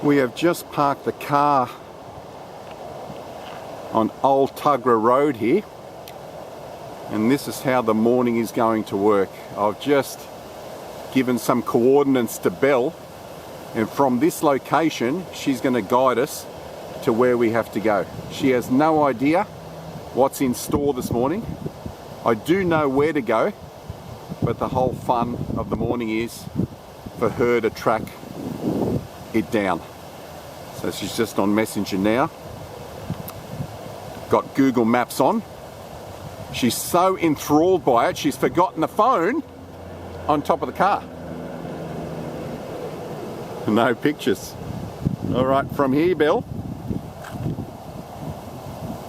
We have just parked the car on Old Tugra Road here, and this is how the morning is going to work. I've just given some coordinates to Belle, and from this location she's going to guide us to where we have to go. She has no idea what's in store this morning. I do know where to go, but the whole fun of the morning is for her to track it down. So she's just on Messenger now. Got Google Maps on. She's so enthralled by it, she's forgotten the phone on top of the car. No pictures. All right, from here, Belle,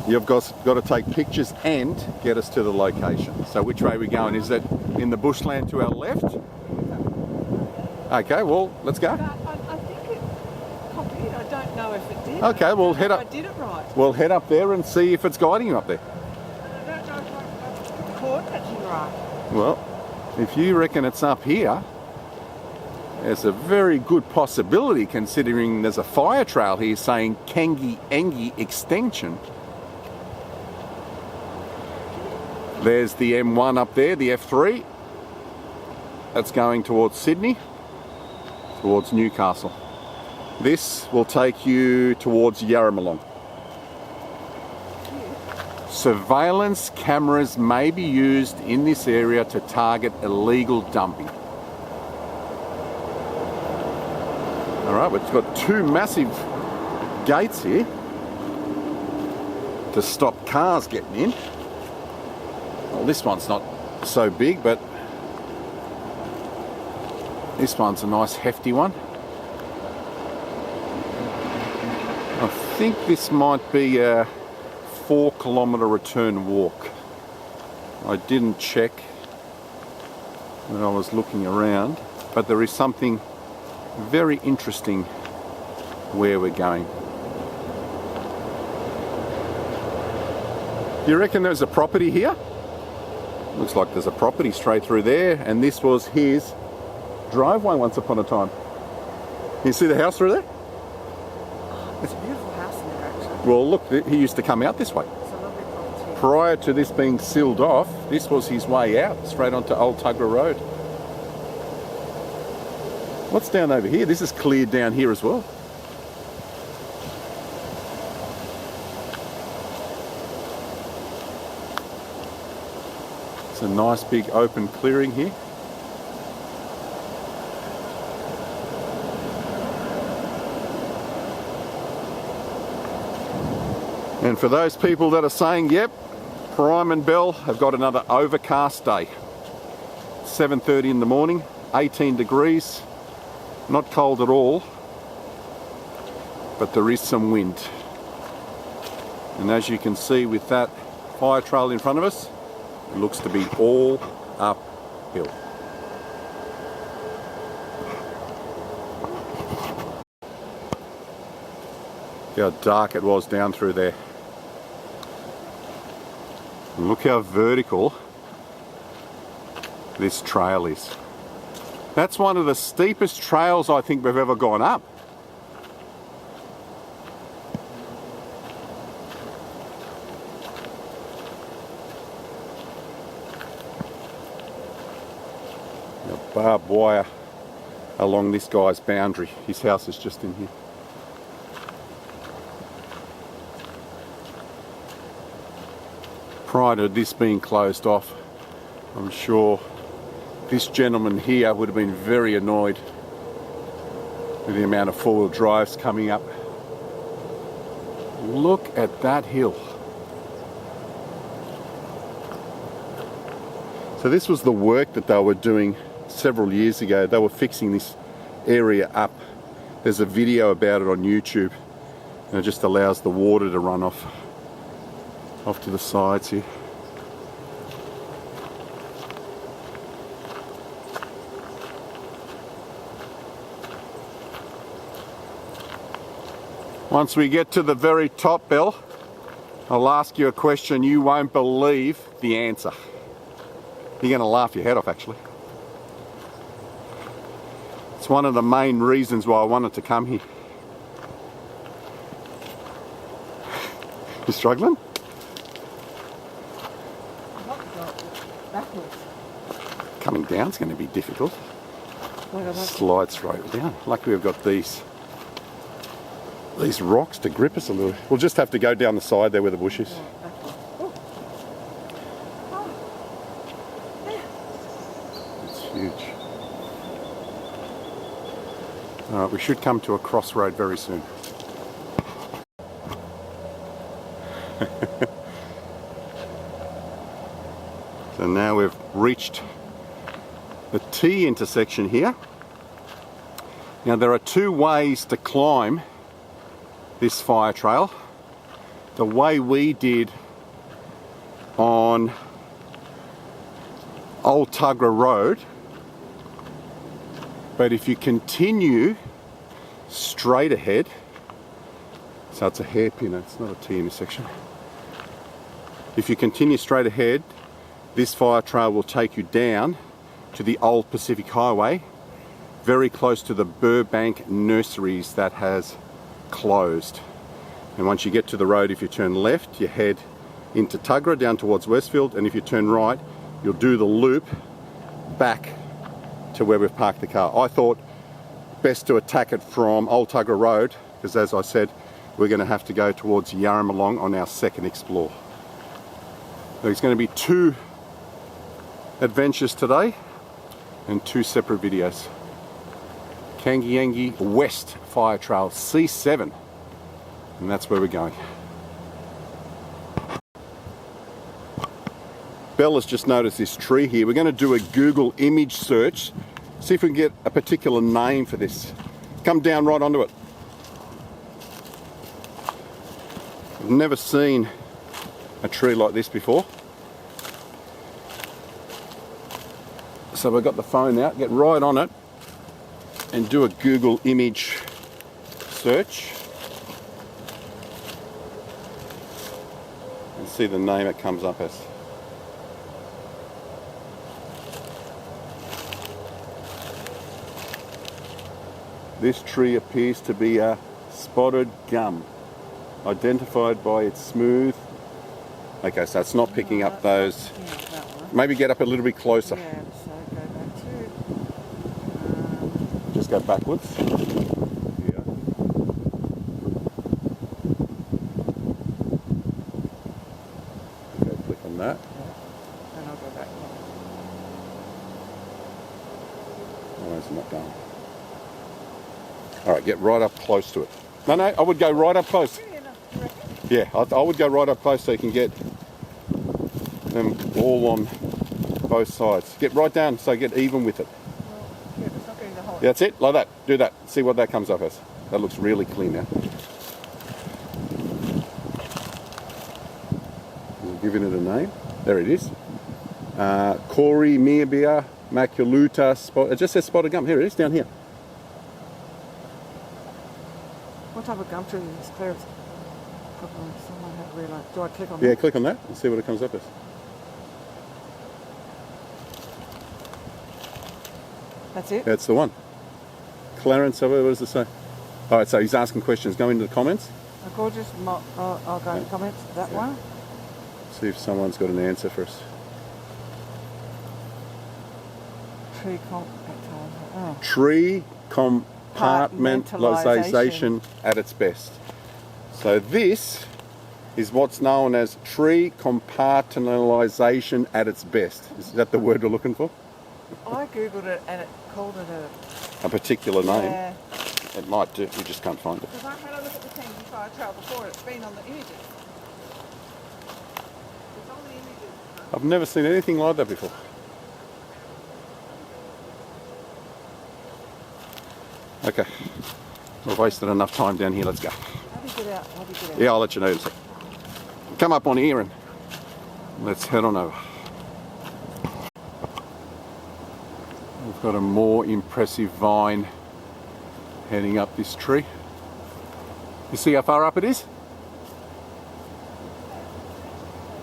you've got to take pictures and get us to the location. So which way are we going? Is it in the bushland to our left? Okay, well, let's go. I think it copied. I don't know if it did. Okay, we'll head up. I did it right. We'll head up there and see if it's guiding you up there. I don't know if I put the coordinates in right. Well, if you reckon it's up here, there's a very good possibility, considering there's a fire trail here saying Kangy Angy extension. There's the M1 up there, the F3. That's going towards Sydney, towards Newcastle. This will take you towards Yarramalong. Surveillance cameras may be used in this area to target illegal dumping. Alright, we've got two massive gates here to stop cars getting in. Well, this one's not so big, but this one's a nice hefty one. I think this might be a 4-kilometre return walk. I didn't check when I was looking around, but there is something very interesting where we're going. Do you reckon there's a property here? Looks like there's a property straight through there, and this was his driveway once upon a time. You see the house through there? It's a beautiful house in there, actually. Well, look, he used to come out this way. It's a lovely property. Prior to this being sealed off, this was his way out, straight onto Old Tugra Road. What's down over here? This is cleared down here as well. It's a nice big open clearing here. And for those people that are saying, yep, Prime and Belle have got another overcast day. 7:30 in the morning, 18 degrees. Not cold at all, but there is some wind. And as you can see with that fire trail in front of us, it looks to be all uphill. Look how dark it was down through there. And look how vertical this trail is. That's one of the steepest trails I think we've ever gone up. Now, barbed wire along this guy's boundary. His house is just in here. Prior to this being closed off, I'm sure this gentleman here would have been very annoyed with the amount of four-wheel drives coming up. Look at that hill. So this was the work that they were doing several years ago. They were fixing this area up. There's a video about it on YouTube, and it just allows the water to run off to the sides here. Once we get to the very top, Belle, I'll ask you a question you won't believe the answer. You're going to laugh your head off, actually. It's one of the main reasons why I wanted to come here. You struggling? I've got to go backwards. Coming down's going to be difficult. Like I've got- Slide straight down. Luckily we've got these rocks to grip us a little. We'll just have to go down the side there where the bush is. It's huge. Alright, we should come to a crossroad very soon. So now we've reached the T intersection here. Now there are two ways to climb this fire trail. The way we did on Old Tugra Road, but if you continue straight ahead, so it's a hairpin, it's not a T intersection. If you continue straight ahead, this fire trail will take you down to the old Pacific Highway, very close to the Burbank nurseries that has closed. And once you get to the road, if you turn left, you head into Tugra down towards Westfield, and if you turn right, you'll do the loop back to where we've parked the car. I thought best to attack it from Old Tugra Road, because as I said, we're going to have to go towards Yarramalong on our second explore. There's going to be two adventures today and two separate videos. Kangy Angy West Fire Trail C7, and that's where we're going. Bella's just noticed this tree here. We're going to do a Google image search, see if we can get a particular name for this. Come down right onto it. I've never seen a tree like this before. So we've got the phone out, get right on it and do a Google image search and see the name it comes up as. This tree appears to be a spotted gum, identified by its smooth. Okay, so it's not picking up those. Yeah, that one. Maybe get up a little bit closer. Yeah, so go back to. Just go backwards. Yeah. Okay, click on that. And I'll go back. Oh, it's not done. All right, get right up close to it. No, I would go right up close. Yeah, I would go right up close so you can get them all on both sides. Get right down so get even with it. Well, yeah, it's not getting the whole. Yeah, that's it, like that. Do that. See what that comes up as. That looks really clean now. We're giving it a name. There it is. Cori Miabia Maculuta Spot. It just says spotted gum. Here it is, down here. What type of gum tree is clear? Probably someone had realised. Do I click on that? Yeah, click on that and see what it comes up as. That's it? That's the one. Clarence, what does it say? All right, so he's asking questions. Go into the comments. A gorgeous. I'll go in the comments. That one. See if someone's got an answer for us. Tree oh. Tree compartmentalization at its best. So this is what's known as tree compartmentalization at its best. Is that the word we're looking for? I googled it and it called it A particular name. Yeah. It might do. We just can't find it. Because I had a look at the Tangy fire trail before. It's been on the images. It's on the images. I've never seen anything like that before. Okay, we've wasted enough time down here. Let's go. How do you get out? How do you get out? Yeah, I'll let you know in a sec. Come up on here and let's head on over. We've got a more impressive vine heading up this tree. You see how far up it is?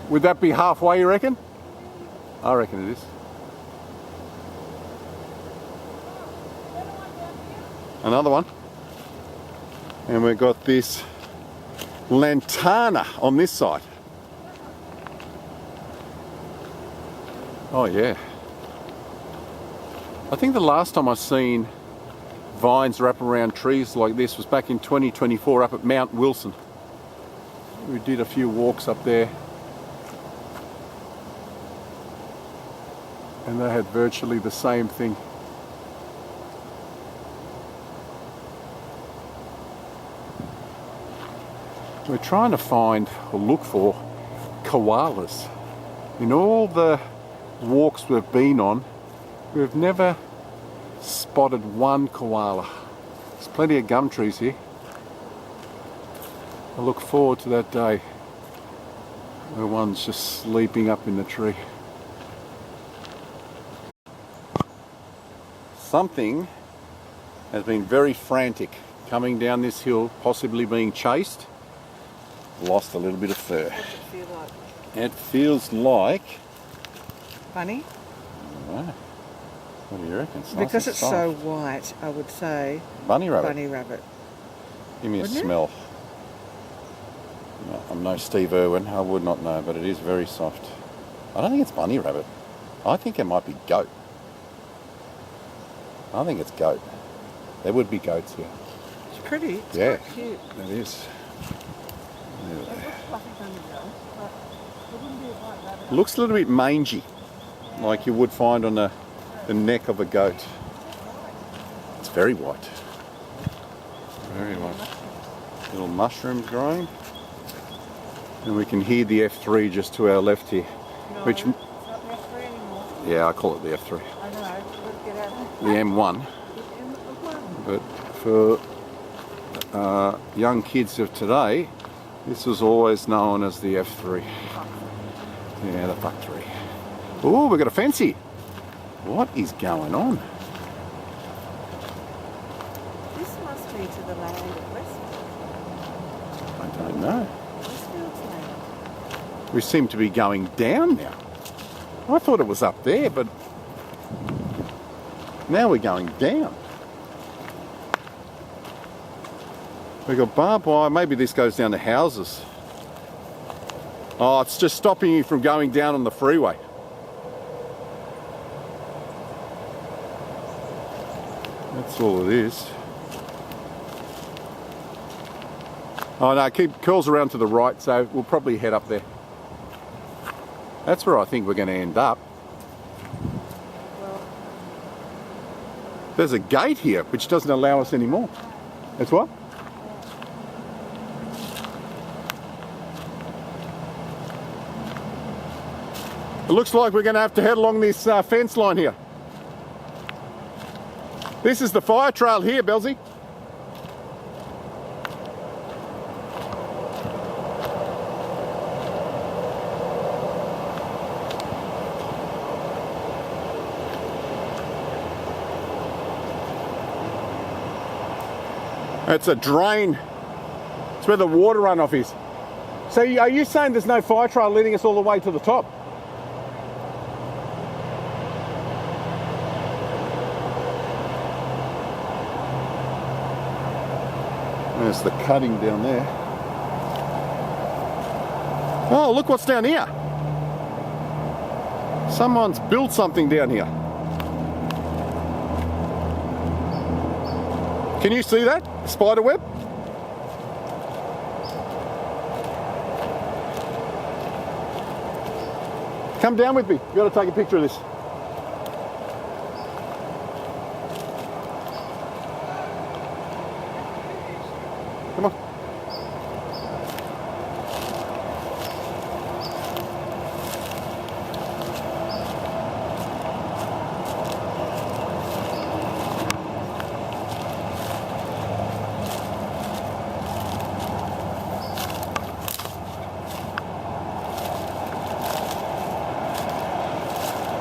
Would that be halfway, you reckon? I reckon it is. Another one. And we've got this lantana on this side. Oh yeah. I think the last time I seen vines wrap around trees like this was back in 2024 up at Mount Wilson. We did a few walks up there. And they had virtually the same thing. We're trying to find or look for koalas. In all the walks we've been on, we've never spotted one koala. There's plenty of gum trees here. I look forward to that day where one's just sleeping up in the tree. Something has been very frantic coming down this hill, possibly being chased. Lost a little bit of fur. What does it feel like? It feels like... Bunny? What do you reckon? Because it's so white, I would say bunny rabbit. Bunny rabbit. Give me Wouldn't a it? smell. No, I'm no Steve Irwin, I would not know, but it is very soft. I don't think it's bunny rabbit. I think it might be goat. I think it's goat. There would be goats here. It's pretty. It's Yeah, quite cute. it is. It looks a little bit mangy, like you would find on the neck of a goat. It's very white. Very white. Little mushrooms growing. And we can hear the F3 just to our left here. No, Which, it's not the F3 anymore. yeah, I call it the F3. I know, let's get out of The M1. there. But for young kids of today, this was always known as the F3. Yeah, the fuck 3. Oh, we've got a fence here. What is going on? This must be to the land at Westfield. I don't know. Westfield's land. We seem to be going down now. I thought it was up there, but now we're going down. We've got barbed wire. Maybe this goes down to houses. Oh, it's just stopping you from going down on the freeway. That's all it is. Oh no, curls around to the right, so we'll probably head up there. That's where I think we're going to end up. Well, There's a gate here which doesn't allow us anymore. That's what? It looks like we're going to have to head along this fence line here. This is the fire trail here, Belzy. It's a drain. It's where the water runoff is. So are you saying there's no fire trail leading us all the way to the top? There's the cutting down there. Oh, look what's down here. Someone's built something down here. Can you see that? Spider web? Come down with me. You've got to take a picture of this. Come on.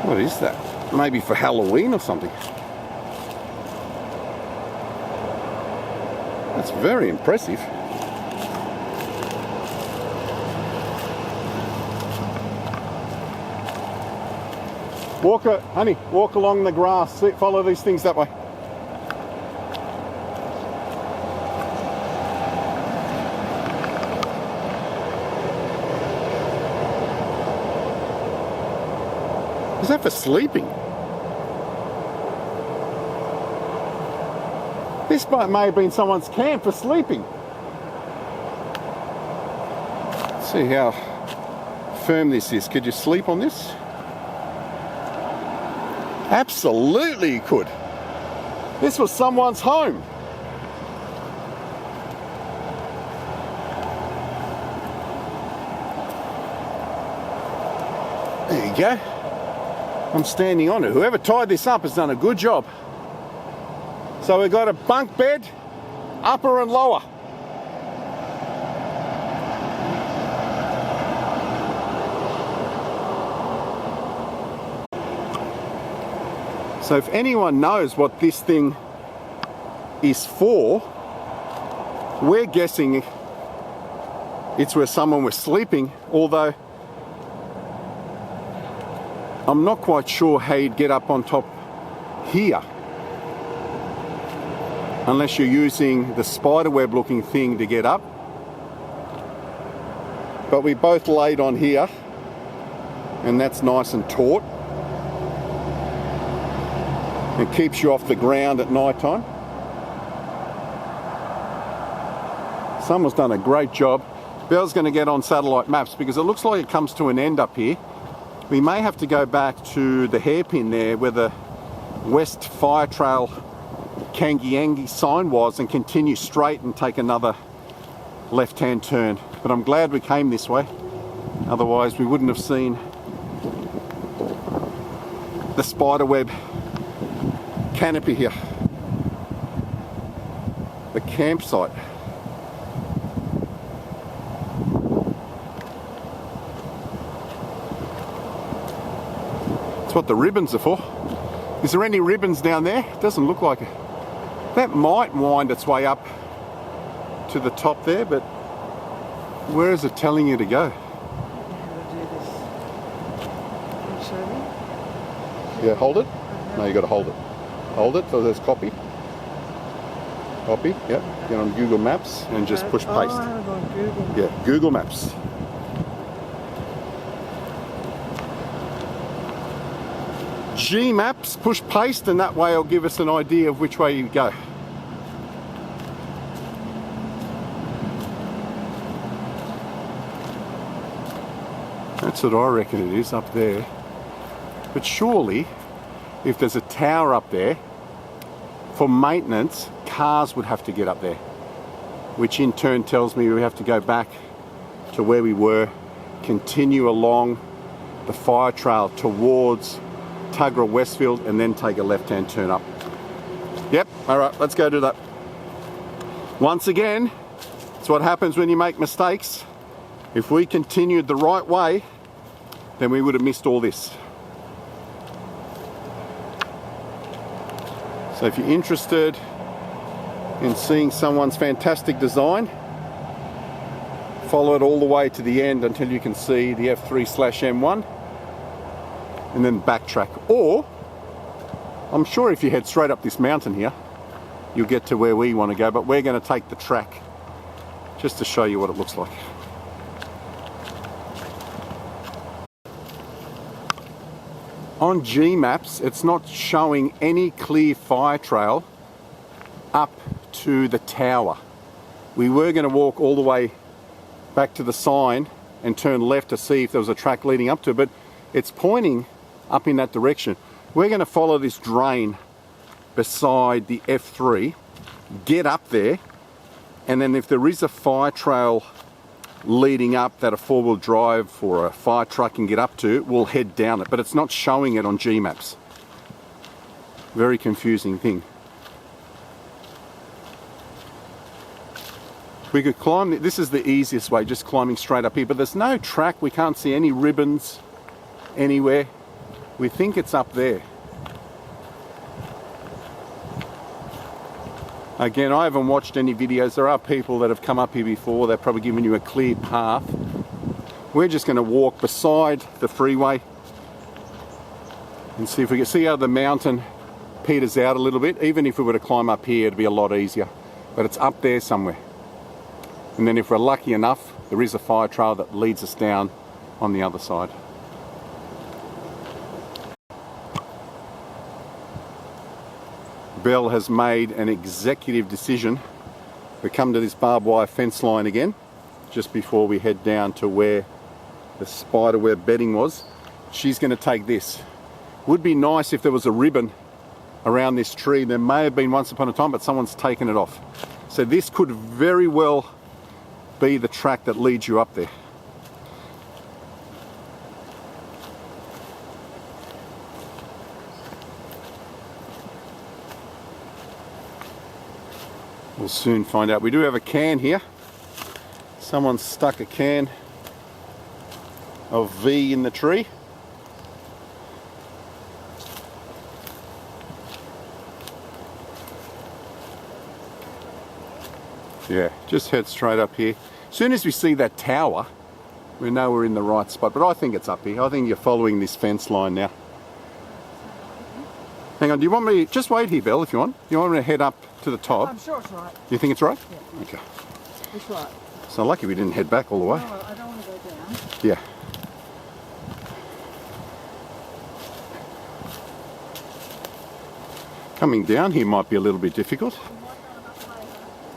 What is that? Maybe for Halloween or something. That's very impressive. Honey, walk along the grass. Follow these things that way. that for sleeping? This may have been someone's camp for sleeping. Let's see how firm this is. Could you sleep on this? Absolutely you could. This was someone's home. There you go. I'm standing on it. Whoever tied this up has done a good job. So we've got a bunk bed, upper and lower. So if anyone knows what this thing is for, we're guessing it's where someone was sleeping, although I'm not quite sure how you'd get up on top here unless you're using the spiderweb looking thing to get up. But we both laid on here and that's nice and taut. It keeps you off the ground at night time. Someone's done a great job. Belle's going to get on satellite maps because it looks like it comes to an end up here. We may have to go back to the hairpin there where the West Fire Trail Kangy Angy sign was and continue straight and take another left-hand turn. But I'm glad we came this way. Otherwise we wouldn't have seen the spiderweb canopy here. The campsite. That's what the ribbons are for. Is there any ribbons down there? It doesn't look like it. That might wind its way up to the top there, but where is it telling you to go? Yeah, hold it. No, you got to hold it. Hold it so there's copy. Copy, yep. Get on Google Maps and just push paste. Oh, I haven't gone Google. Yeah, Google Maps. G Maps, push paste, and that way it'll give us an idea of which way you go. That's what I reckon it is up there. But surely, if there's a tower up there, for maintenance, cars would have to get up there. Which in turn tells me we have to go back to where we were, continue along the fire trail towards Tuggerah Westfield and then take a left-hand turn up. Yep, alright, let's go do that. Once again, it's what happens when you make mistakes. If we continued the right way, then we would have missed all this. So if you're interested in seeing someone's fantastic design, follow it all the way to the end until you can see the F3/M1 and then backtrack. Or, I'm sure if you head straight up this mountain here, you'll get to where we want to go, but we're going to take the track just to show you what it looks like. On G Maps, it's not showing any clear fire trail up to the tower. We were going to walk all the way back to the sign and turn left to see if there was a track leading up to it, but it's pointing up in that direction. We're going to follow this drain beside the F3, get up there, and then if there is a fire trail leading up that a four-wheel drive or a fire truck can get up to, we'll head down it, but it's not showing it on G Maps. Very confusing thing. We could climb, this is the easiest way, just climbing straight up here, but there's no track, we can't see any ribbons anywhere. We think it's up there. Again, I haven't watched any videos. There are people that have come up here before. They've probably given you a clear path. We're just going to walk beside the freeway and see if we can see how the mountain peters out a little bit. Even if we were to climb up here, it'd be a lot easier. But it's up there somewhere. And then if we're lucky enough, there is a fire trail that leads us down on the other side. Belle has made an executive decision. We come to this barbed wire fence line again, just before we head down to where the spiderweb bedding was. She's going to take this. Would be nice if there was a ribbon around this tree. There may have been once upon a time, but someone's taken it off. So this could very well be the track that leads you up there. We'll soon find out. We do have a can here. Someone's stuck a can of V in the tree. Yeah, just head straight up here. As soon as we see that tower, we know we're in the right spot. But I think it's up here. I think you're following this fence line now. Hang on, do you want me... Just wait here, Belle, if you want. You want me to head up to the top? I'm sure it's right. You think it's right? Yeah. Okay. It's right. So lucky we didn't head back all the way. No, I don't want to go down. Yeah. Coming down here might be a little bit difficult.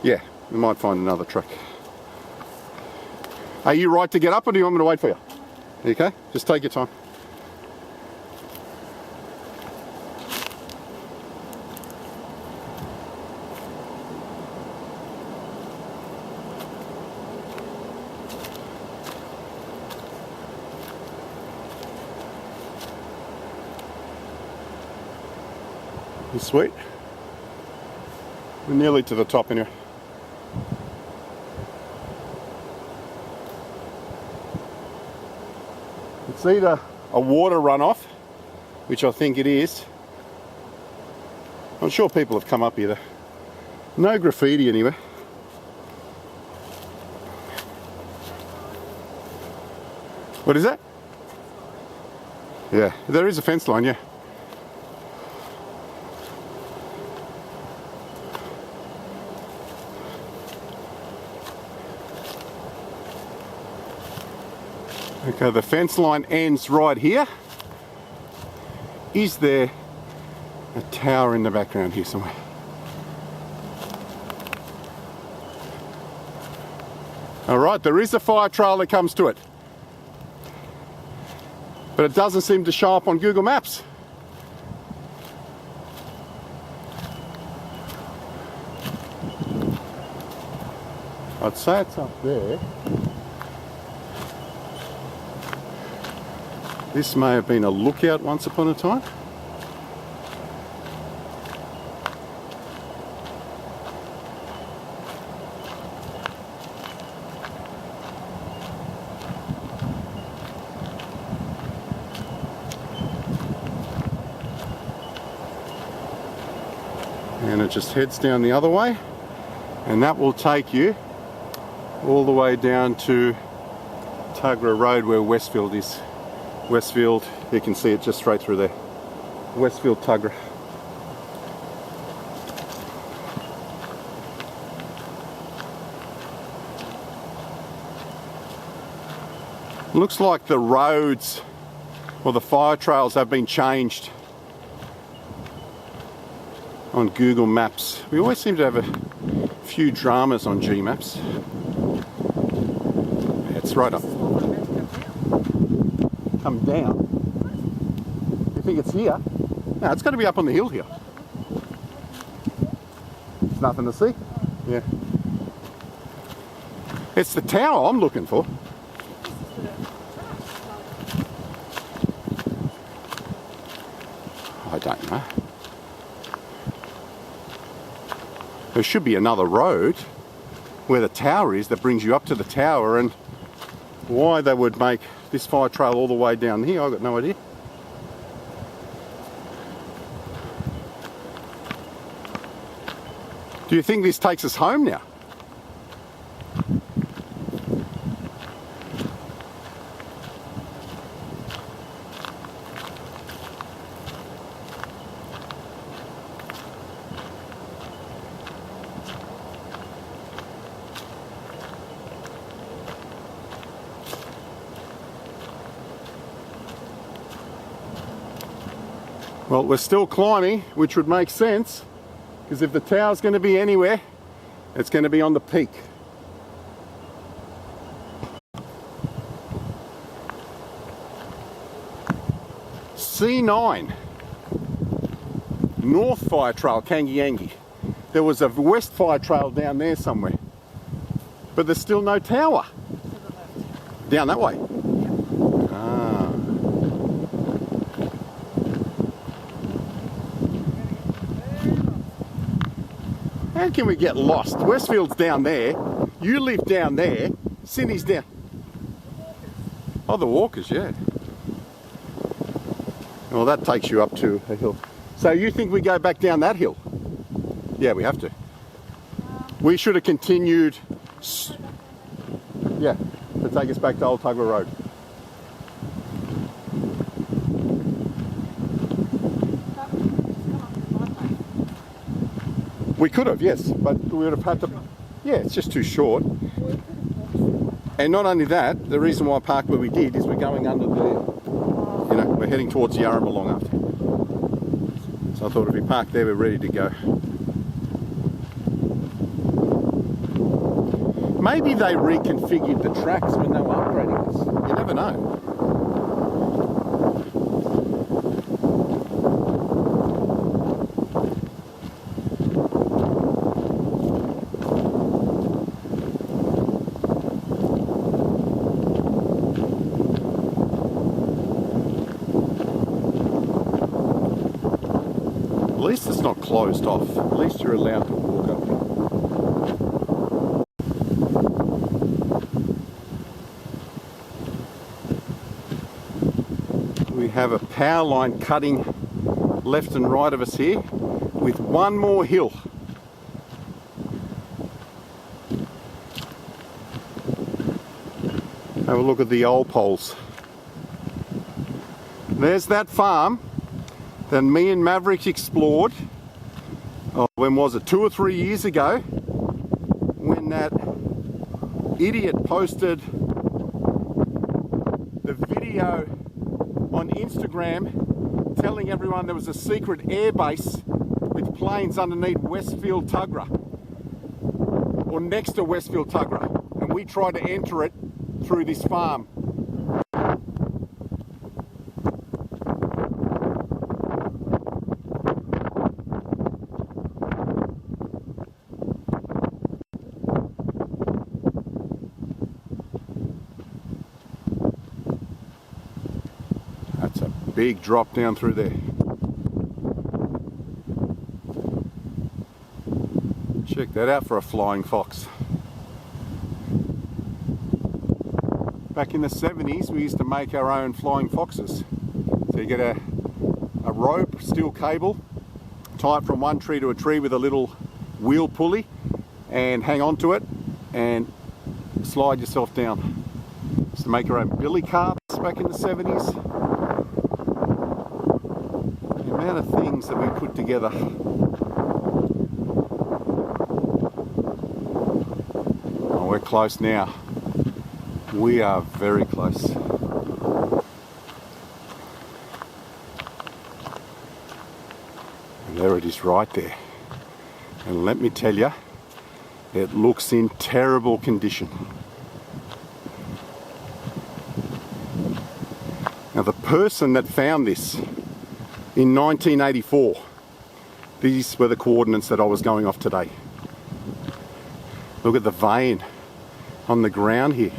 Yeah, we might find another track. Are you right to get up, or do you want me to wait for you? Okay, just take your time. Sweet. We're nearly to the top anyway. It's either a water runoff, which I think it is. I'm sure people have come up here though. No graffiti anywhere. What is that? Yeah, there is a fence line, yeah. Okay, the fence line ends right here. Is there a tower in the background here somewhere? Alright, there is a fire trail that comes to it. But it doesn't seem to show up on Google Maps. I'd say it's up there. This may have been a lookout once upon a time. And it just heads down the other way, and that will take you all the way down to Tuggerah Road where Westfield is. Westfield, you can see it just straight through there. Westfield Tuggerah. Looks like the roads or the fire trails have been changed on Google Maps. We always seem to have a few dramas on G Maps. It's right up. Come down. You think it's here? No, it's got to be up on the hill here. There's nothing to see. Yeah. It's the tower I'm looking for. I don't know. There should be another road where the tower is that brings you up to the tower, and why they would make this fire trail all the way down here, I've got no idea. Do you think this takes us home now? Well, we're still climbing, which would make sense Because if the tower's going to be anywhere, it's going to be on the peak. C9, North Fire Trail, Kangy Angy. There was a West Fire Trail down there somewhere, but there's still no tower. Down that way. Ah. How can we get lost? Westfield's down there. You live down there. Sydney's down. Oh, the Walkers, yeah. Well, that takes you up to a hill. So you think we go back down that hill? Yeah, we have to. We should have continued. Yeah, to take us back to Old Tuggerah Road. We could have, yes, but we would have had to. Yeah, it's just too short. And not only that, the reason why I parked where we did is we're going under the. You know, we're heading towards Yarramalong after. So I thought if we park there, we're ready to go. Maybe they reconfigured the tracks when they were upgrading this. You never know. At least it's not closed off. At least you're allowed to walk up here. We have a power line cutting left and right of us here with one more hill. Have a look at the old poles. There's that farm that me and Maverick explored, oh, when was it, 2 or 3 years ago, when that idiot posted the video on Instagram telling everyone there was a secret airbase with planes underneath Westfield Tuggerah, or next to Westfield Tuggerah, and we tried to enter it through this farm. That's a big drop down through there. Check that out for a flying fox. Back in the 70s, we used to make our own flying foxes. So you get a rope, steel cable, tie it from one tree to a tree with a little wheel pulley, and hang on to it and slide yourself down. Used to make our own billy carts back in the 70s. The amount of things that we put together. Oh, we're close now. We are very close. And there it is right there. And let me tell you, it looks in terrible condition. Now the person that found this in 1984, these were the coordinates that I was going off today. Look at the vein on the ground here.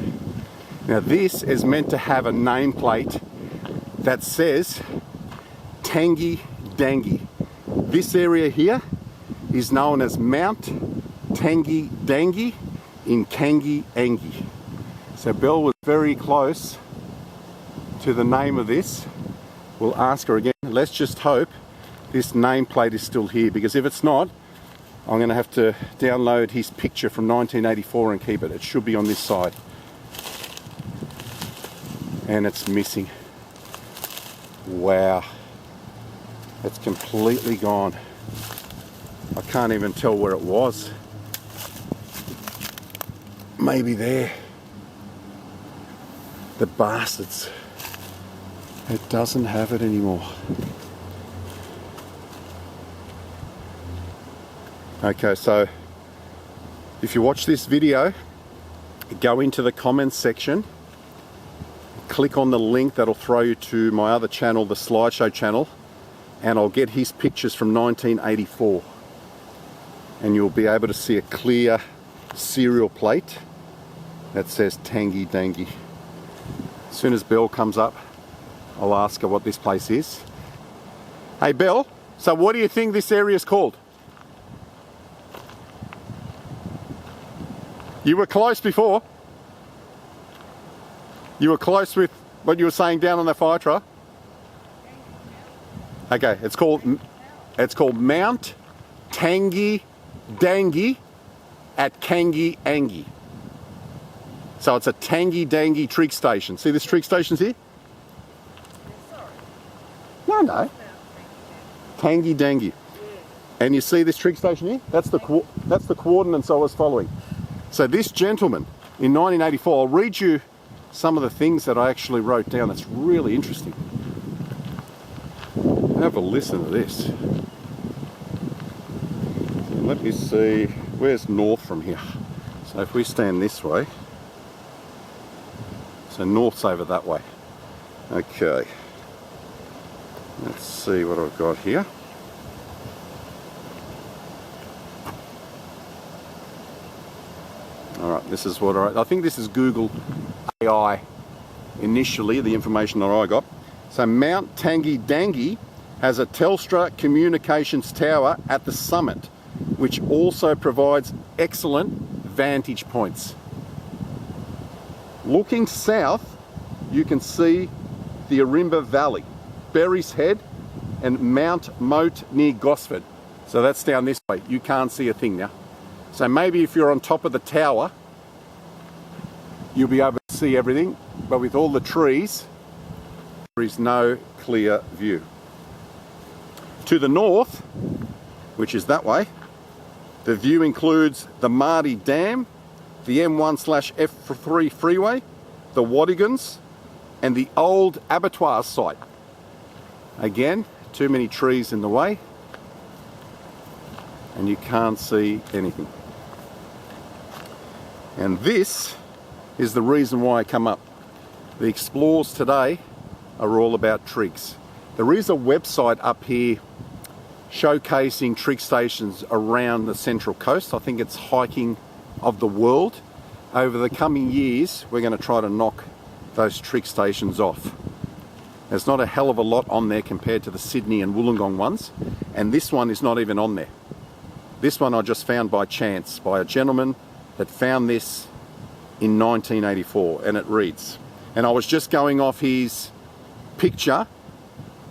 Now this is meant to have a nameplate that says Tangy, Dangy. This area here is known as Mount Tangy, Dangy in Kangy, Angy. So Belle was very close to the name of this. We'll ask her again. Let's just hope this nameplate is still here, because if it's not, I'm going to have to download his picture from 1984 and keep it. It should be on this side. And it's missing. Wow. It's completely gone. I can't even tell where it was. Maybe there. The bastards. It doesn't have it anymore. Okay, so if you watch this video, go into the comments section, click on the link that'll throw you to my other channel, the slideshow channel, and I'll get his pictures from 1984. And you'll be able to see a clear serial plate that says Tangy Dangy. As soon as Belle comes up, I'll ask her what this place is. Hey Belle, so what do you think this area is called? You were close before. You were close with what you were saying down on the fire truck. Okay, it's called Mount Tangy Dangy at Kangy, Angy. So it's a Tangy Dangy Trig station. See this Trig station's here? No. Tangy Dangy. And you see this Trig station here? That's the coordinates I was following. So this gentleman in 1984, I'll read you some of the things that I actually wrote down. It's really interesting. Have a listen to this. Let me see, where's north from here? So if we stand this way, so north's over that way. Okay. Let's see what I've got here. Alright, this is what I think this is Google AI initially, the information that I got. So Mount Tangy Dangy has a Telstra communications tower at the summit, which also provides excellent vantage points. Looking south, you can see the Arimba Valley, Berry's Head, and Mount Moat near Gosford. So that's down this way. You can't see a thing now. So maybe if you're on top of the tower, you'll be able to see everything, but with all the trees, there is no clear view. To the north, which is that way, the view includes the Mardy Dam, the M1/F3 freeway, the Wadigans, and the old abattoir site. Again, too many trees in the way, and you can't see anything. And this is the reason why I come up. The explores today are all about trigs. There is a website up here showcasing trig stations around the Central Coast. I think it's Hiking of the World. Over the coming years, we're going to try to knock those trig stations off. There's not a hell of a lot on there compared to the Sydney and Wollongong ones, and this one is not even on there. This one I just found by chance, by a gentleman that found this in 1984, and it reads, and I was just going off his picture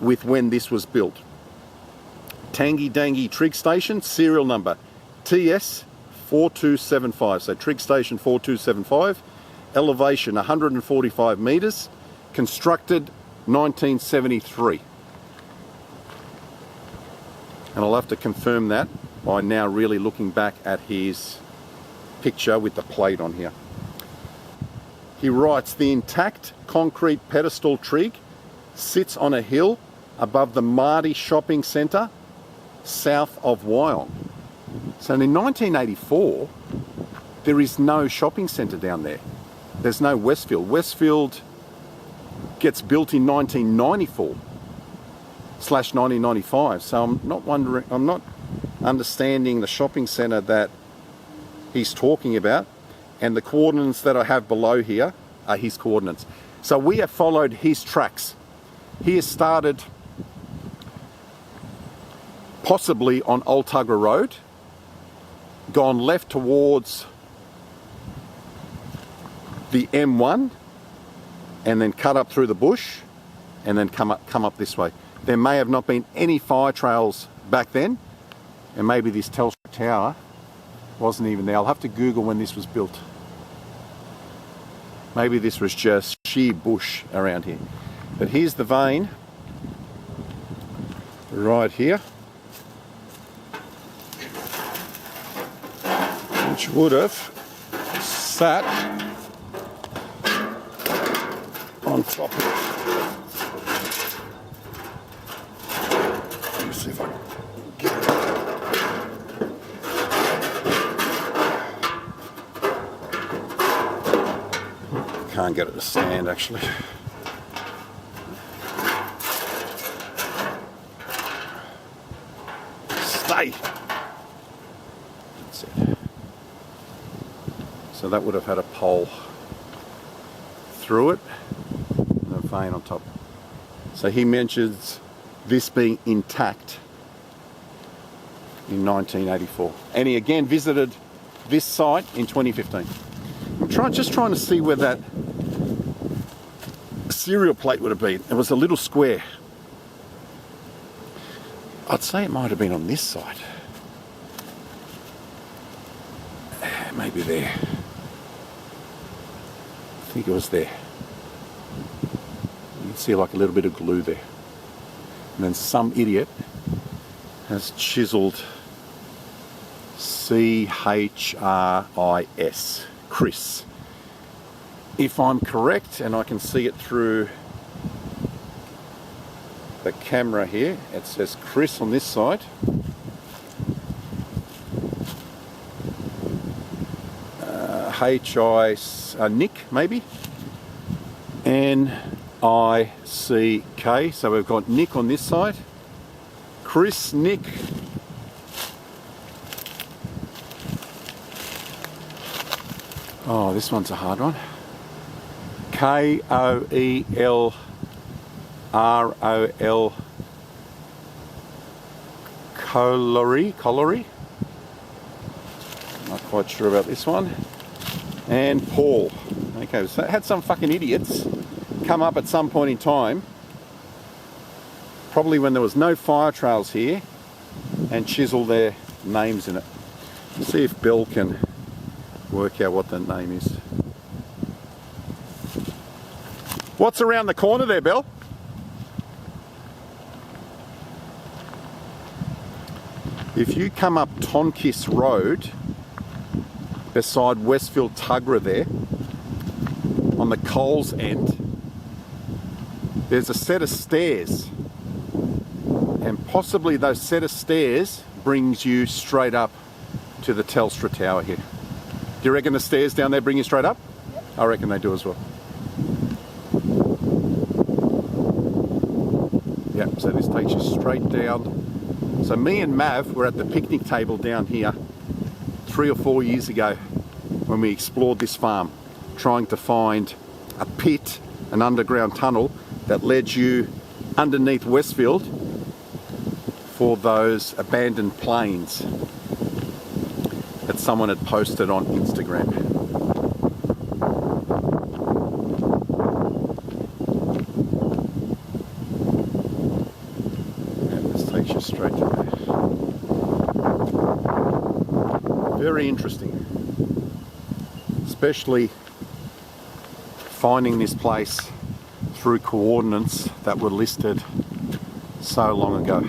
with when this was built. Tangy Dangy Trig Station, serial number TS4275, so Trig Station 4275, elevation 145 metres, constructed 1973. And I'll have to confirm that by now really looking back at his picture with the plate on here. He writes, the intact concrete pedestal trig sits on a hill above the Mardy Shopping Centre, south of Wyong. So in 1984, there is no shopping centre down there. There's no Westfield. Westfield gets built in 1994/1995. So I'm not understanding the shopping centre that he's talking about, and the coordinates that I have below here are his coordinates. So we have followed his tracks. He has started possibly on Old Tuggerah Road, gone left towards the M1, and then cut up through the bush, and then come up this way. There may have not been any fire trails back then, and maybe this Telstra tower wasn't even there. I'll have to Google when this was built. Maybe this was just sheer bush around here. But here's the vein right here, which would have sat on top of it. Let me see if I can get it. can't get it to stand actually. Stay! That's it. So that would have had a pole through it and a vane on top. So he mentions this being intact in 1984. And he again visited this site in 2015. I'm just trying to see where that serial plate would have been. It was a little square. I'd say it might have been on this side. Maybe there. I think it was there. You can see like a little bit of glue there. And then some idiot has chiseled C-H-R-I-S, Chris. If I'm correct, and I can see it through the camera here, it says Chris on this side. Nick, maybe. N-I-C-K. So we've got Nick on this side. Chris, Nick. Oh, this one's a hard one. K-O-E-L-R-O-L. Colliery. Not quite sure about this one. And Paul. Okay, so had some fucking idiots come up at some point in time, probably when there was no fire trails here, and chisel their names in it. Let's see if Bill can work out what the name is. What's around the corner there, Bill? If you come up Tonkis Road, beside Westfield Tuggerah there, on the Coles end, there's a set of stairs. And possibly those set of stairs brings you straight up to the Telstra Tower here. Do you reckon the stairs down there bring you straight up? Yep. I reckon they do as well. Yep, so this takes you straight down. So me and Mav were at the picnic table down here 3 or 4 years ago when we explored this farm, trying to find a pit, an underground tunnel that led you underneath Westfield for those abandoned planes that someone had posted on Instagram. And this takes you straight to there. Very interesting, especially finding this place through coordinates that were listed so long ago.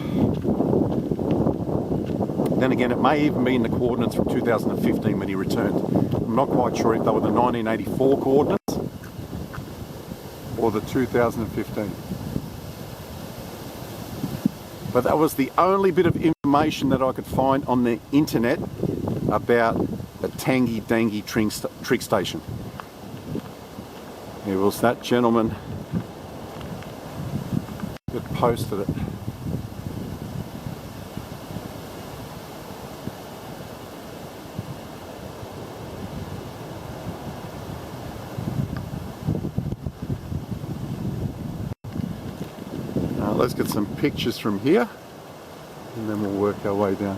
Then again, it may even be in the coordinates from 2015 when he returned. I'm not quite sure if they were the 1984 coordinates or the 2015. But that was the only bit of information that I could find on the internet about the Tangy Dangy Trig station. It was that gentleman that posted it. Now let's get some pictures from here and then we'll work our way down.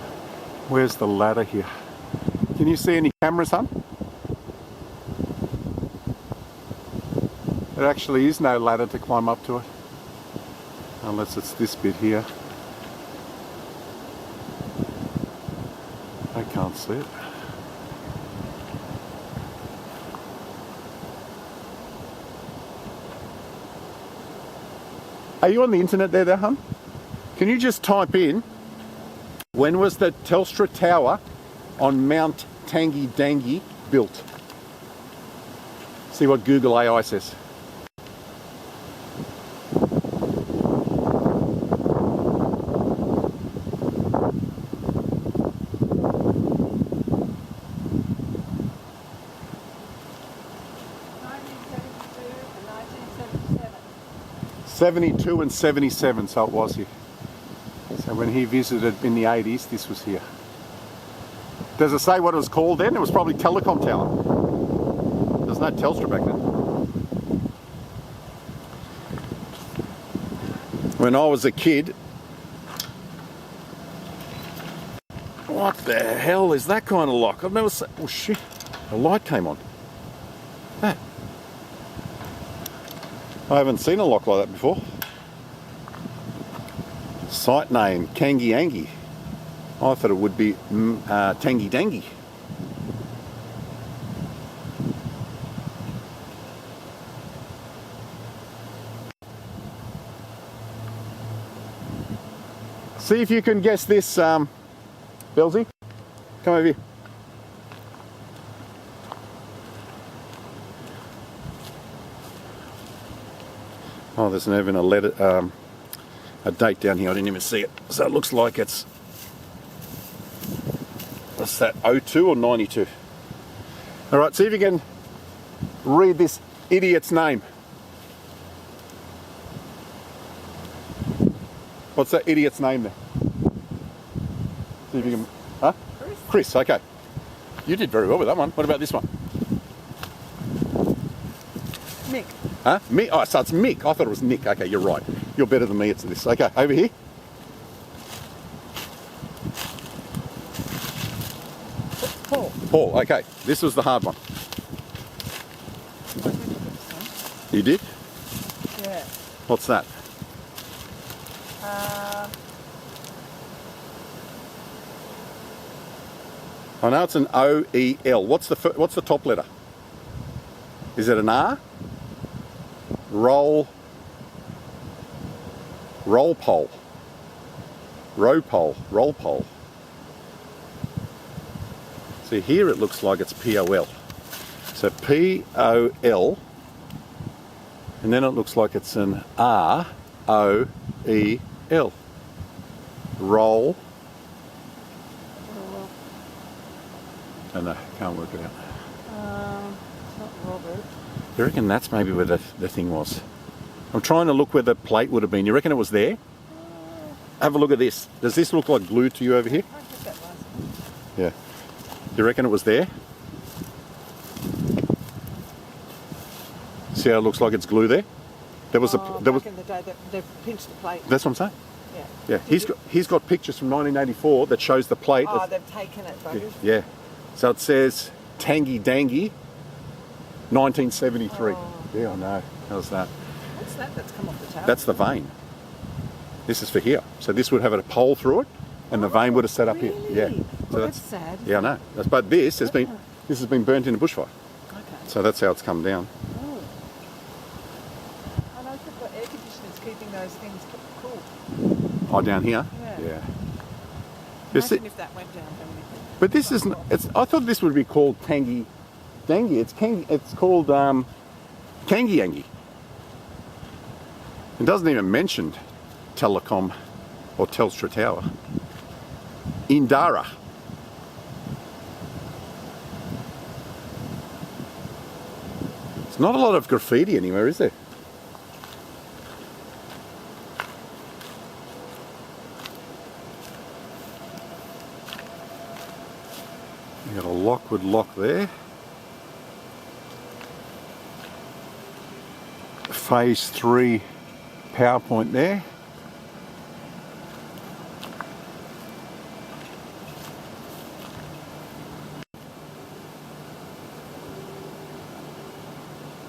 Where's the ladder here? Can you see any cameras, hon? There actually is no ladder to climb up to it, unless it's this bit here. I can't see it. Are you on the internet there, hon? Can you just type in, when was the Telstra Tower on Mount Tangy Dangy built? See what Google AI says. 72 and 77, so it was here. So when he visited in the 80s, this was here. Does it say what it was called then? It was probably telecom tower. There was no Telstra back then. When I was a kid, what the hell is that kind of lock? I've never seen. Oh shit! The light came on. That. I haven't seen a lock like that before. Site name Kangy Angy. I thought it would be Tangy Dangy. See if you can guess this, Belzy. Come over here. Oh, there's even a letter, a date down here. I didn't even see it. So it looks like it's, what's that, 02 or 92? All right, see if you can read this idiot's name. What's that idiot's name there? See if you can, huh? Chris, okay. You did very well with that one. What about this one? Mick. Huh? Mick? Oh, so it's Mick. I thought it was Nick. Okay, you're right. You're better than me at this. Okay, over here. Paul. Paul, okay. This was the hard one. You did? Yeah. What's that? I know it's an O-E-L. What's the top letter? Is it an R? Roll pole. Row pole. See here it looks like it's P-O-L. So P-O-L, and then it looks like it's an R-O-E-L. Roll. I don't know, can't work it out. It's not Robert. You reckon that's maybe where the thing was? I'm trying to look where the plate would have been. You reckon it was there? Have a look at this. Does this look like glue to you over here? I think that was. Yeah. You reckon it was there? See how it looks like it's glue there? There was back in the day, they pinched the plate. That's what I'm saying. Yeah. Yeah. He's got pictures from 1984 that shows the plate. Oh, they've taken it, buggies. Yeah. So it says Tangy Dangy, 1973. Oh. Yeah, I know. How's that? What's that that's come off the tower? That's the vein. This is for here. So this would have a pole through it, and the vein would have set up here. Yeah. So well, that's sad. Yeah, I know. But this has been burnt in a bushfire. Okay. So that's how it's come down. Oh. I know they've got air conditioners keeping those things cool. Oh, down here? Yeah. Imagine if that went down. But this isn't. I thought this would be called Tangy Dangy. It's called Kangy Angy. It doesn't even mention telecom or Telstra Tower. Indara. There's not a lot of graffiti anywhere, is there? You got a Lockwood lock there. Phase 3 power point there.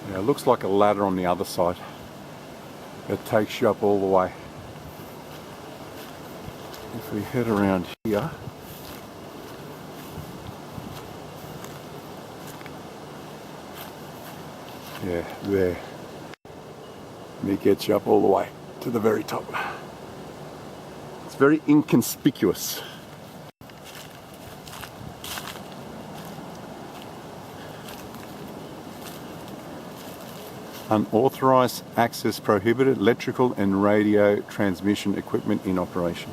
Yeah, it looks like a ladder on the other side. It takes you up all the way. If we head around here, yeah, there. And it gets you up all the way to the very top. It's very inconspicuous. Unauthorized access prohibited, electrical and radio transmission equipment in operation.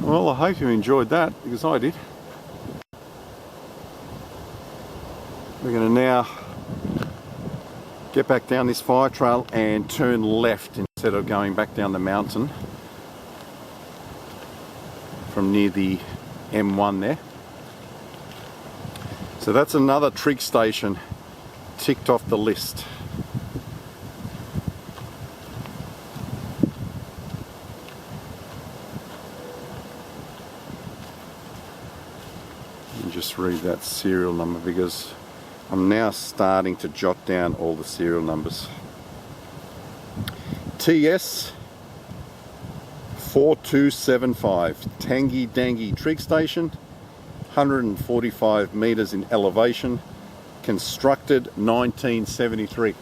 Well, I hope you enjoyed that, because I did. We're going get back down this fire trail and turn left instead of going back down the mountain from near the M1 there. So that's another Trig station ticked off the list. And just read that serial number because I'm now starting to jot down all the serial numbers. TS4275, Tangy Dangy Trig station, 145 meters in elevation, constructed 1973.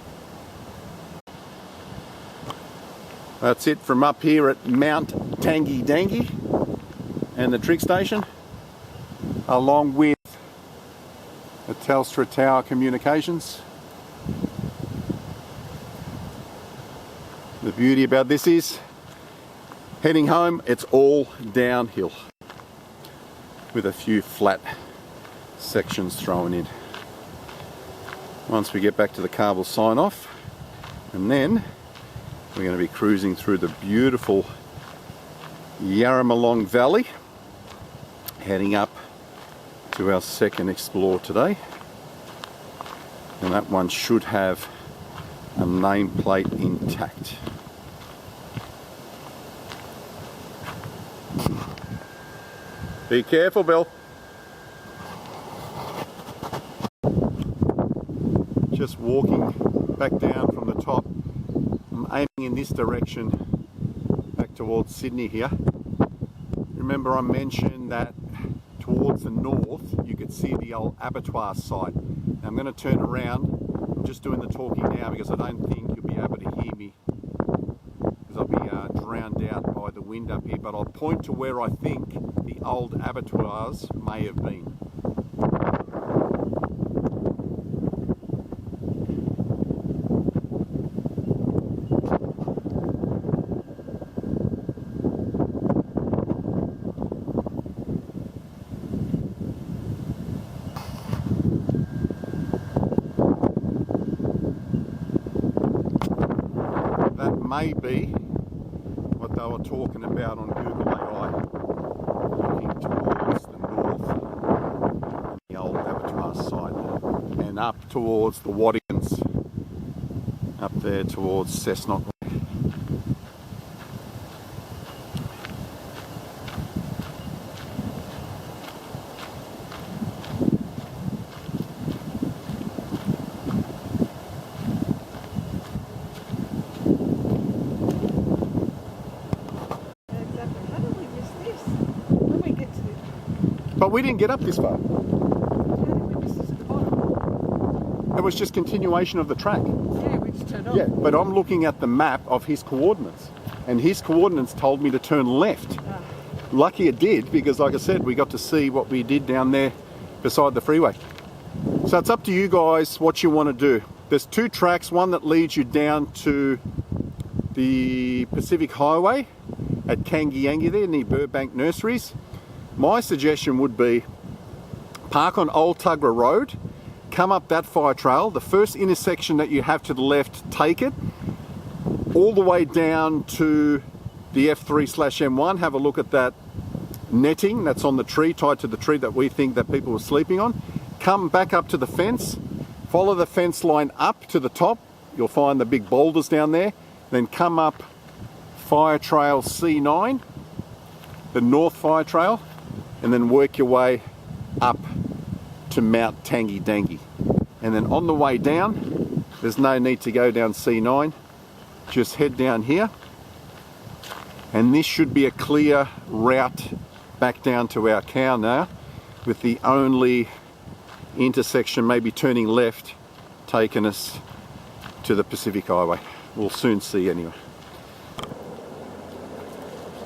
That's it from up here at Mount Tangy Dangy and the Trig station, along with the Telstra Tower communications. The beauty about this is, heading home, it's all downhill with a few flat sections thrown in. Once we get back to the car, we'll sign off, and then we're going to be cruising through the beautiful Yarramalong Valley, heading up to our second explore today, and that one should have a nameplate intact. Be careful, Bill. Just walking back down from the top. I'm aiming in this direction back towards Sydney here. Remember I mentioned that towards the north you could see the old abattoir site. Now I'm going to turn around. I'm just doing the talking now because I don't think you'll be able to hear me because I'll be drowned out by the wind up here, but I'll point to where I think the old abattoirs may have been. May be what they were talking about on Google AI, looking towards the north, the old abattoir site, and up towards the Waddingans, up there towards Cessnock. But we didn't get up this far. It was just continuation of the track. Yeah, we just turned off. Yeah, but I'm looking at the map of his coordinates, and his coordinates told me to turn left. Ah. Lucky it did, because like I said, we got to see what we did down there beside the freeway. So it's up to you guys what you want to do. There's two tracks, one that leads you down to the Pacific Highway at Kangy there near Burbank Nurseries. My suggestion would be park on Old Tuggerah Road, come up that fire trail, the first intersection that you have to the left, take it, all the way down to the F3/M1, have a look at that netting that's on the tree, tied to the tree that we think that people were sleeping on. Come back up to the fence, follow the fence line up to the top, you'll find the big boulders down there, then come up Fire Trail C9, the North Fire Trail, and then work your way up to Mount Tangy Dangy. And then on the way down, there's no need to go down C9, just head down here, and this should be a clear route back down to our cow now, with the only intersection maybe turning left taking us to the Pacific Highway. We'll soon see anyway.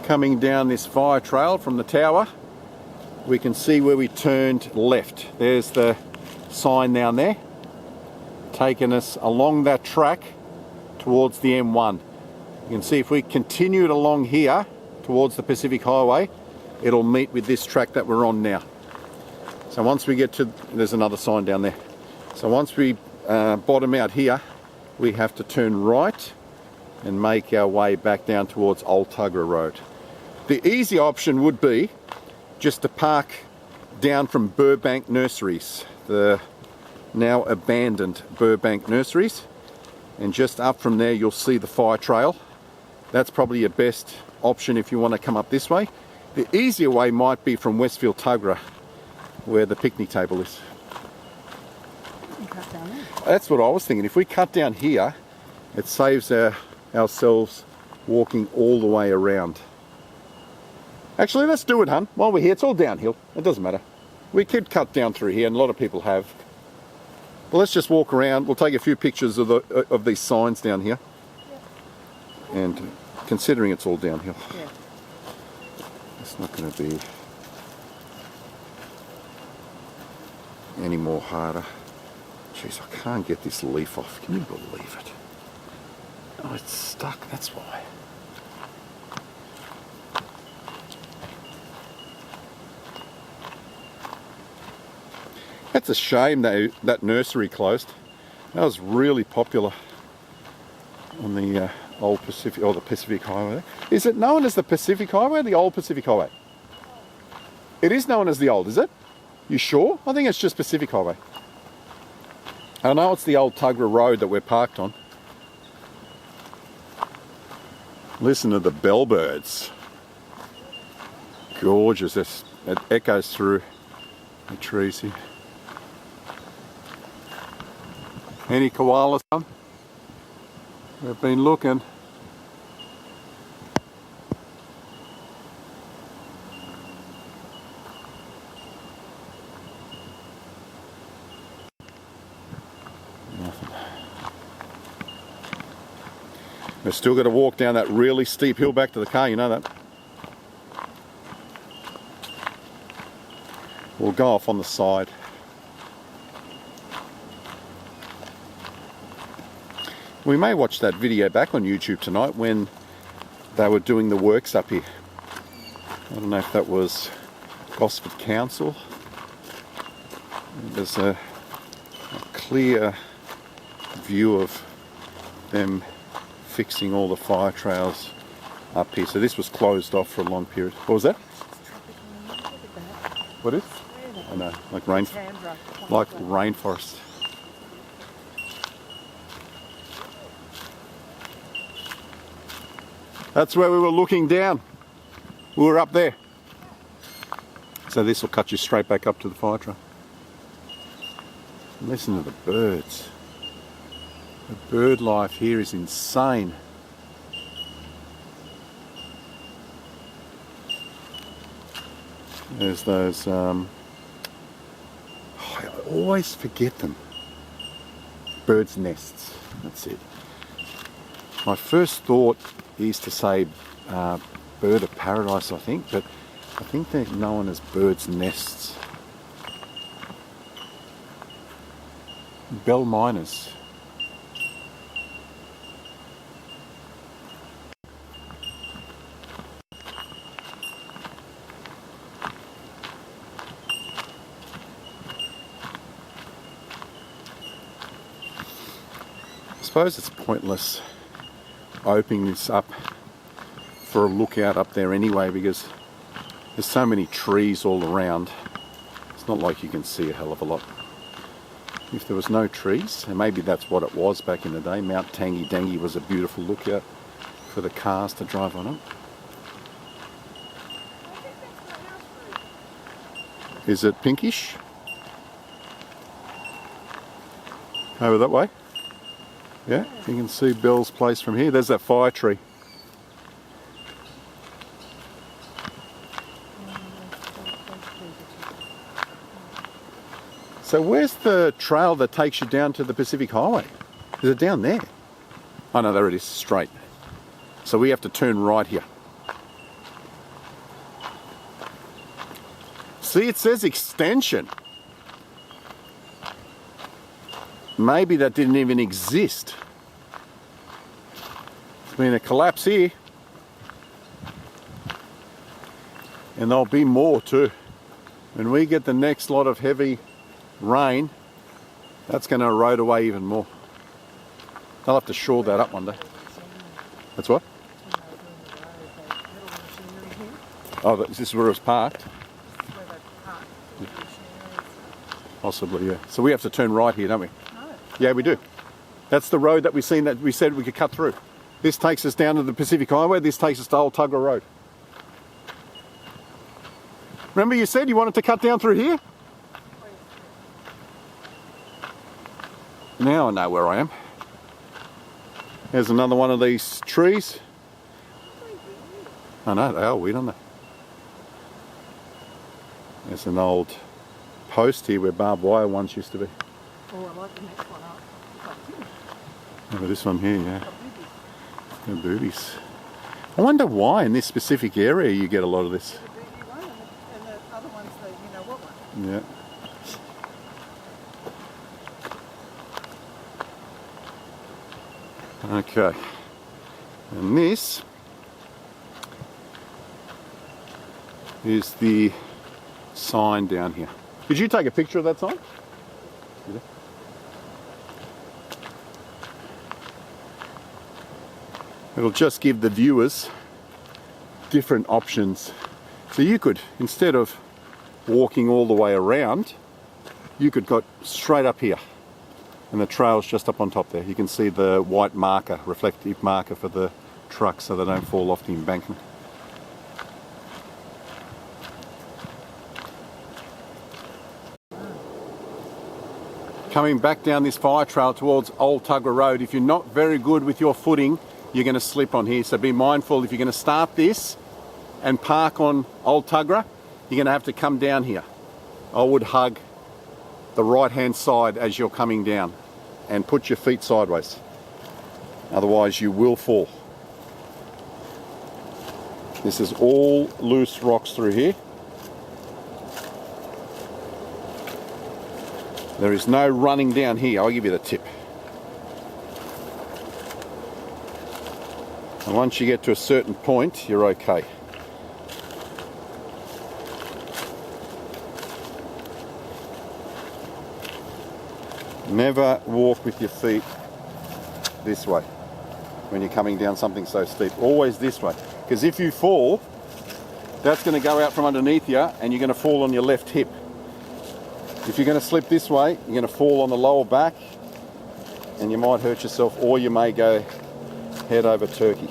Coming down this fire trail from the tower, we can see where we turned left. There's the sign down there, taking us along that track towards the M1. You can see if we continue it along here towards the Pacific Highway, it'll meet with this track that we're on now. So once we get to, there's another sign down there. So once we bottom out here, we have to turn right and make our way back down towards Old Tuggerah Road. The easy option would be just to park down from Burbank Nurseries, the now abandoned Burbank Nurseries, and just up from there you'll see the fire trail. That's probably your best option if you want to come up this way. The easier way might be from Westfield Tuggerah, where the picnic table is. Cut down there. That's what I was thinking. If we cut down here, it saves ourselves walking all the way around. Actually, let's do it, hun. While we're here, it's all downhill. It doesn't matter. We could cut down through here, and a lot of people have. Well, let's just walk around. We'll take a few pictures of these signs down here. Yeah. And considering it's all downhill, yeah. It's not going to be any more harder. Jeez, I can't get this leaf off. Can you believe it? Oh, it's stuck. That's why. That's a shame that nursery closed. That was really popular on the old Pacific, or the Pacific Highway. Is it known as the Pacific Highway or the old Pacific Highway? It is known as the old, is it? You sure? I think it's just Pacific Highway. I know it's the Old Tuggerah Road that we're parked on. Listen to the bellbirds. Gorgeous. It echoes through the trees here. Any koalas, son? We've been looking. Nothing. We've still got to walk down that really steep hill back to the car, you know that? We'll go off on the side. We may watch that video back on YouTube tonight when they were doing the works up here. I don't know if that was Gosford Council. There's a clear view of them fixing all the fire trails up here. So this was closed off for a long period. What was that? What is? I know, like rainforest. That's where we were looking down. We were up there. So this will cut you straight back up to the fire trail. Listen to the birds. The bird life here is insane. There's those, I always forget them. Birds' nests, that's it. My first thought is to say bird of paradise, I think, but I think they're known as birds' nests. Bell miners. I suppose it's pointless opening this up for a lookout up there anyway, because there's so many trees all around. It's not like you can see a hell of a lot. If there was no trees, and maybe that's what it was back in the day, Mount Tangy Dangy was a beautiful lookout for the cars to drive on it. Is it pinkish? Over that way? Yeah, you can see Bell's place from here. There's that fire tree. So where's the trail that takes you down to the Pacific Highway? Is it down there? Oh no, there it is, straight. So we have to turn right here. See, it says extension. Maybe that didn't even exist. There's been a collapse here. And there'll be more too. When we get the next lot of heavy rain, that's going to erode away even more. I'll have to shore that up one day. That's what? Oh, is this where it was parked? Possibly, yeah. So we have to turn right here, don't we? No. Yeah, we do. That's the road that we seen that we said we could cut through. This takes us down to the Pacific Highway. This takes us to Old Tuggerah Road. Remember you said you wanted to cut down through here? Now I know where I am. There's another one of these trees. I know, they are weird, aren't they? There's an old post here where barbed wire once used to be. Oh, I like the next one up. Look at this one here, yeah. The boobies. I wonder why in this specific area you get a lot of this. The booby one and the other one's the you know what one. Yeah. Okay, and this is the sign down here. Did you take a picture of that sign? It'll just give the viewers different options. So you could, instead of walking all the way around, you could go straight up here. And the trail's just up on top there. You can see the white marker, reflective marker for the trucks so they don't fall off the embankment. Coming back down this fire trail towards Old Tuggerah Road, if you're not very good with your footing, you're going to slip on here. So be mindful, if you're going to start this and park on Old Tuggerah, you're going to have to come down here. I would hug the right hand side as you're coming down and put your feet sideways, otherwise you will fall. This is all loose rocks through here. There is no running down here, I'll give you the tip. And once you get to a certain point, you're okay. Never walk with your feet this way when you're coming down something so steep. Always this way. Because if you fall, that's going to go out from underneath you and you're going to fall on your left hip. If you're going to slip this way, you're going to fall on the lower back and you might hurt yourself, or you may go head over turkey.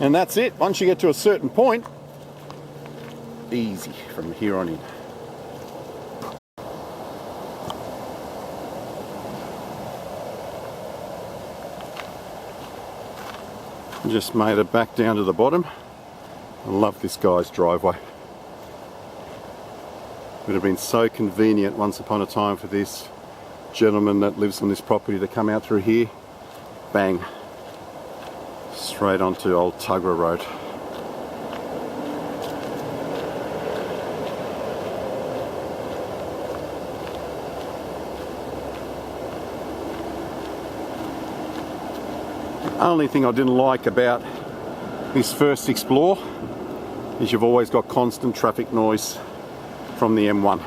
And that's it. Once you get to a certain point, easy from here on in. Just made it back down to the bottom. I love this guy's driveway. It would have been so convenient once upon a time for this gentleman that lives on this property to come out through here. Bang. Straight onto Old Tuggerah Road. Only thing I didn't like about this first explore is you've always got constant traffic noise from the M1.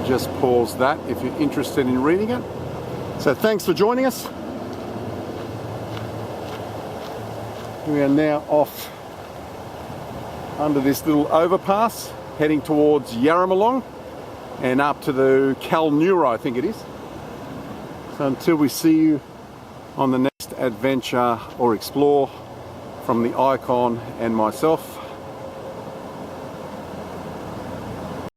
Just pause that if you're interested in reading it. So thanks for joining us. We are now off under this little overpass heading towards Yarramalong and up to the Kalnura, I think it is. So until we see you on the next adventure or explore, from the Icon and myself,